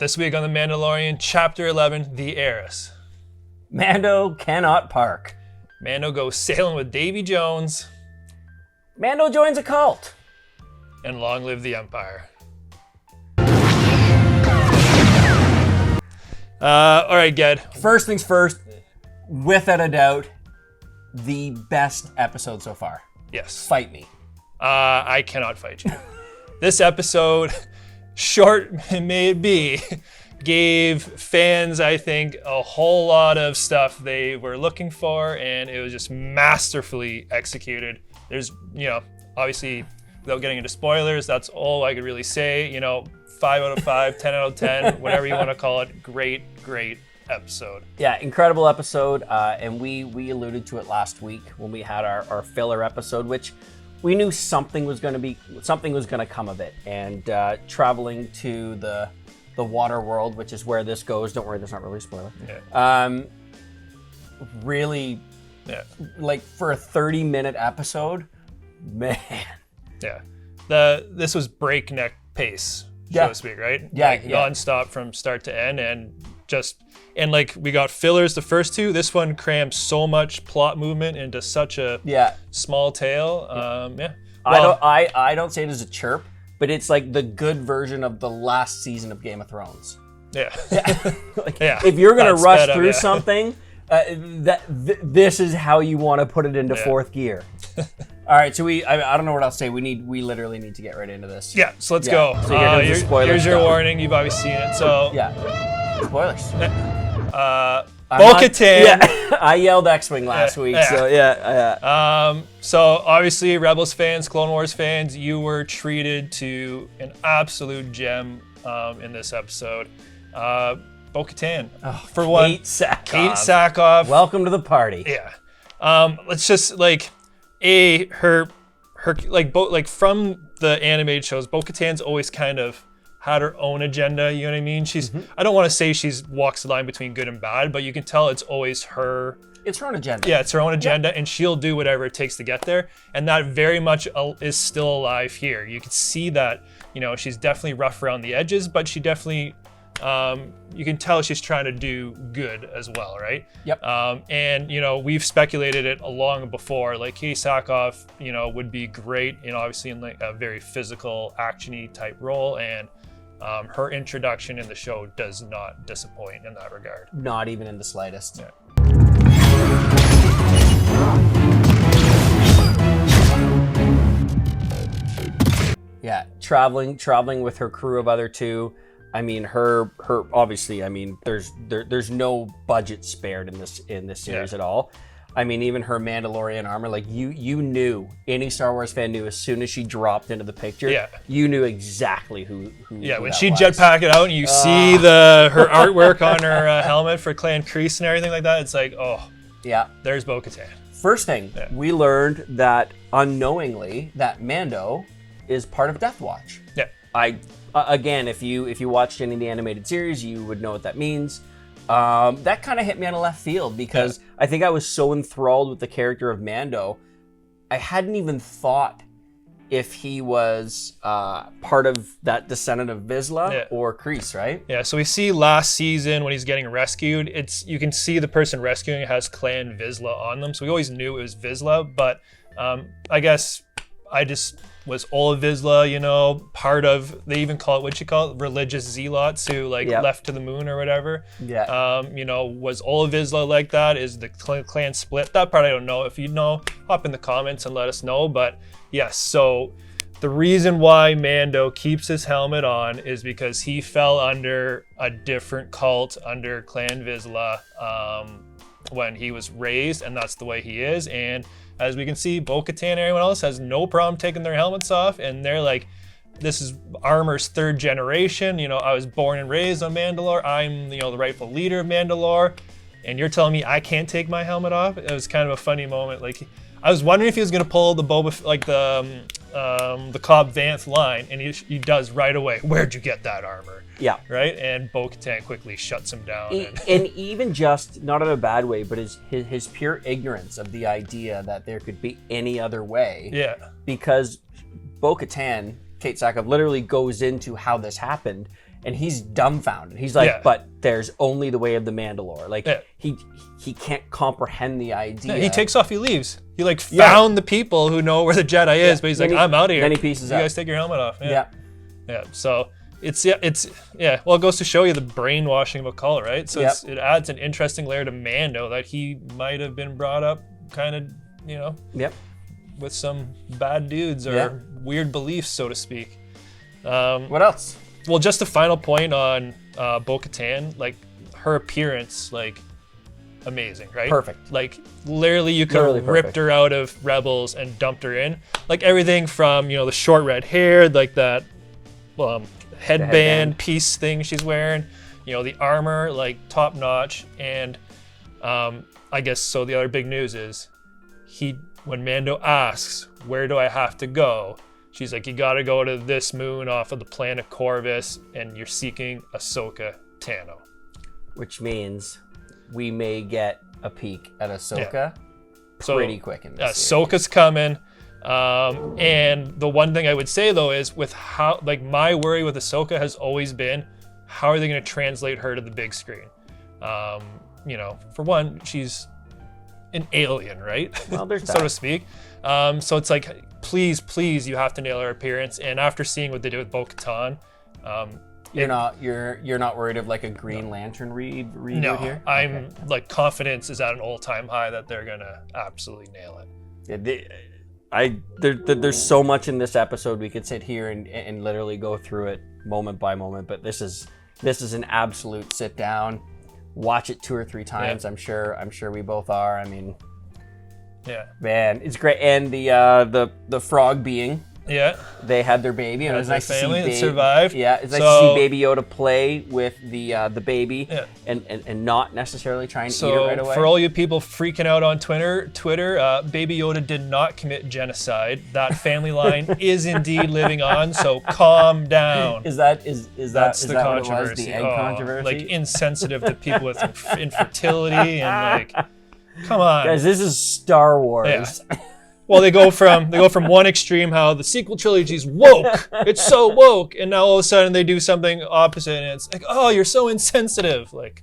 This week on The Mandalorian Chapter 11, The Heiress. Mando cannot park. Mando goes sailing with Davy Jones. Mando joins a cult. And long live the Empire. All right, Ged. First things first, without a doubt, the best episode so far. Yes. Fight me. I cannot fight you. This episode, short may it be, gave fans, I think, a whole lot of stuff they were looking for, and it was just masterfully executed. There's, obviously, without getting into spoilers, that's all I could really say. 5 out of 5, 10 out of 10, whatever you want to call it. Great episode. Yeah, incredible episode, and we alluded to it last week when we had our filler episode, which we knew something was going to come of it, and traveling to the water world, which is where this goes. Don't worry, that's not really a spoiler. Yeah. Really, yeah. Like for a 30-minute episode, man. Yeah. This was breakneck pace, so to speak, right? Yeah. Nonstop from start to end, and we got fillers the first two. This one crams so much plot movement into such a small tale. Yeah. Well, I don't say it as a chirp, but it's like the good version of the last season of Game of Thrones. Yeah. If you're gonna rush through something, this is how you want to put it into fourth gear. All right, so I don't know what else to say. We literally need to get right into this. Yeah, so let's go. So here's your warning. You've obviously seen it, so spoilers. Bo-Katan. I yelled X-Wing last week, so yeah. So obviously, Rebels fans, Clone Wars fans, you were treated to an absolute gem in this episode. Bo-Katan, for one. Kate Sackhoff. Kate Sackhoff. Welcome to the party. Yeah. Let's just her from the animated shows, Bo-Katan's always kind of had her own agenda, you know what I mean? I don't want to say she's walks the line between good and bad, but you can tell it's always her. It's her own agenda. Yeah, it's her own agenda, and she'll do whatever it takes to get there. And that very much is still alive here. You can see that, she's definitely rough around the edges, but she definitely, you can tell she's trying to do good as well, right? Yep. And, we've speculated it long before, like Kate Sackhoff, would be great, obviously in a very physical, action-y type role, and her introduction in the show does not disappoint in that regard. Not even in the slightest. Yeah. Yeah, traveling with her crew of other two. I mean, her obviously. I mean, there's no budget spared in this series at all. I mean, even her Mandalorian armor, like you knew, any Star Wars fan knew as soon as she dropped into the picture. Yeah. You knew exactly who. Yeah, who when that she was. jetpacked it out and you see her artwork on her helmet for Clan Kreese and everything like that, it's like, there's Bo-Katan. First thing, we learned that unknowingly that Mando is part of Death Watch. Yeah. Again, if you watched any of the animated series, you would know what that means. That kind of hit me on a left field because I think I was so enthralled with the character of Mando, I hadn't even thought if he was part of that descendant of Vizsla or Kreese, right? Yeah, so we see last season when he's getting rescued, you can see the person rescuing has Clan Vizsla on them, so we always knew it was Vizsla, but I guess I just was all of Vizsla, part of, they even call it, religious zealots who left to the moon or whatever. Yeah. Was all of Vizsla like that? Is the clan split? That part I don't know. If you know, hop in the comments and let us know. But yes, so the reason why Mando keeps his helmet on is because he fell under a different cult under Clan Vizsla when he was raised, and that's the way he is. And as we can see, Bo-Katan and everyone else has no problem taking their helmets off, and they're like, this is Armor's third generation. I was born and raised on Mandalore. I'm, the rightful leader of Mandalore, and you're telling me I can't take my helmet off? It was kind of a funny moment. I was wondering if he was gonna pull the the Cobb Vanth line, and he does right away. Where'd you get that armor? Yeah. Right? And Bo-Katan quickly shuts him down. And even just, not in a bad way, but his pure ignorance of the idea that there could be any other way. Yeah. Because Bo-Katan, Kate Sackhoff, literally goes into how this happened and he's dumbfounded. He's like, but there's only the way of the Mandalore. Like he can't comprehend the idea. Yeah, he takes off, he leaves. He like found the people who know where the Jedi is, but he's like, I'm out of here. Then he pieces out. You guys take your helmet off. Yeah. So it's well, it goes to show you the brainwashing of a cult, right? So it adds an interesting layer to Mando that he might have been brought up kind of, with some bad dudes or weird beliefs, so to speak. What else? Well, just a final point on Bo-Katan, like her appearance, like amazing, right? Perfect. Like literally you could have ripped her out of Rebels and dumped her in. Like everything from, the short red hair, like that headband piece thing she's wearing, the armor, like top notch. And I guess so the other big news is when Mando asks, where do I have to go? She's like, you gotta go to this moon off of the planet Corvus, and you're seeking Ahsoka Tano. Which means we may get a peek at Ahsoka pretty quick in this series. Ahsoka's coming. And the one thing I would say though is with how, like, my worry with Ahsoka has always been, how are they gonna translate her to the big screen? For one, she's an alien, right? Well, there's so to speak. So it's like, please, you have to nail her appearance. And after seeing what they did with Bo-Katan, you're not worried of like a Green Lantern reboot here? I'm like, confidence is at an all-time high that they're gonna absolutely nail it. There's so much in this episode we could sit here and literally go through it moment by moment, but this is an absolute sit down. Watch it 2 or 3 times. I'm sure we both are. I mean, man, it's great. And the frog being, they had their baby, and it was nice to see that survived. Yeah, it's nice to see Baby Yoda play with the baby, and not necessarily try and eat it right away. For all you people freaking out on Twitter, Baby Yoda did not commit genocide. That family line is indeed living on. So calm down. That's the controversy. What it was, the egg controversy? Like insensitive to people with infertility and like, come on, guys. This is Star Wars. Yeah. Well, they go from one extreme, how the sequel trilogy is woke, it's so woke, and now all of a sudden they do something opposite, and it's like, oh, you're so insensitive. Like,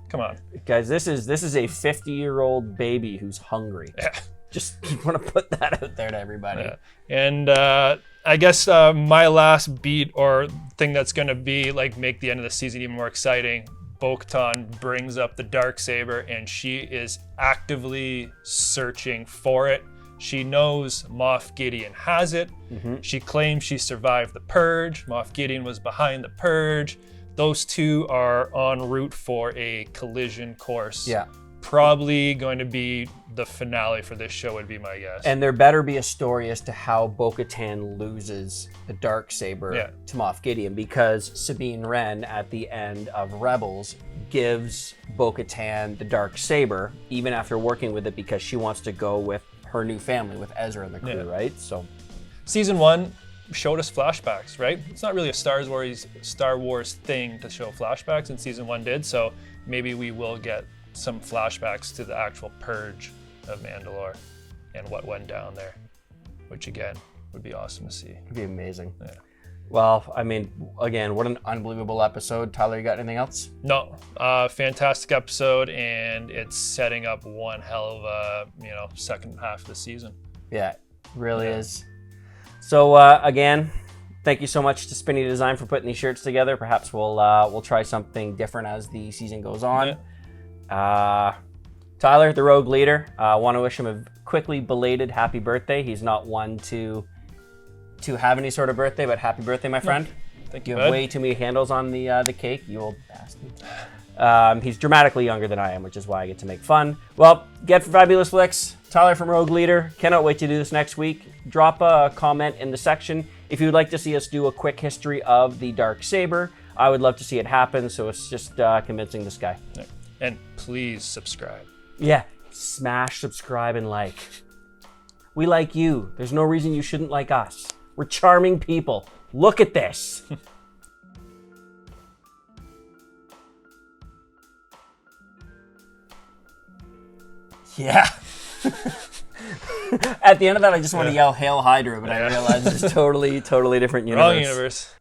come on, guys. This is a 50-year-old baby who's hungry. Yeah. Just want to put that out there to everybody. Yeah. And I guess my last beat or thing that's gonna be like make the end of the season even more exciting. Bo-Katan brings up the Darksaber, and she is actively searching for it. She knows Moff Gideon has it. Mm-hmm. She claims she survived the Purge. Moff Gideon was behind the Purge. Those two are en route for a collision course. Yeah. Probably going to be the finale for this show, would be my guess. And there better be a story as to how Bo-Katan loses the Darksaber to Moff Gideon, because Sabine Wren at the end of Rebels gives Bo-Katan the Darksaber, even after working with it, because she wants to go with her new family, with Ezra and the crew, right? So, season 1 showed us flashbacks, right? It's not really a Star Wars thing to show flashbacks, and season 1 did. So maybe we will get some flashbacks to the actual purge of Mandalore and what went down there, which again would be awesome to see. It'd be amazing. Yeah. Well, I mean, again, what an unbelievable episode. Tyler, you got anything else? No, fantastic episode, and it's setting up one hell of a second half of the season. Yeah, it really is. So again, thank you so much to Spinny Design for putting these shirts together. Perhaps we'll try something different as the season goes on. Yeah. Tyler, the Rogue Leader, want to wish him a quickly belated happy birthday. He's not one to have any sort of birthday, but happy birthday, my friend. Thank you. You have way too many handles on the cake, you old bastard. He's dramatically younger than I am, which is why I get to make fun. Well, get Fabolous Flix, Tyler from Rogue Leader. Cannot wait to do this next week. Drop a comment in the section if you would like to see us do a quick history of the Darksaber. I would love to see it happen, so it's just convincing this guy. Yeah. And please subscribe. Yeah, smash subscribe and like. We like you. There's no reason you shouldn't like us. We're charming people. Look at this. Yeah. At the end of that, I just want to yell Hail Hydra, but I realize it's totally different universe. Wrong universe.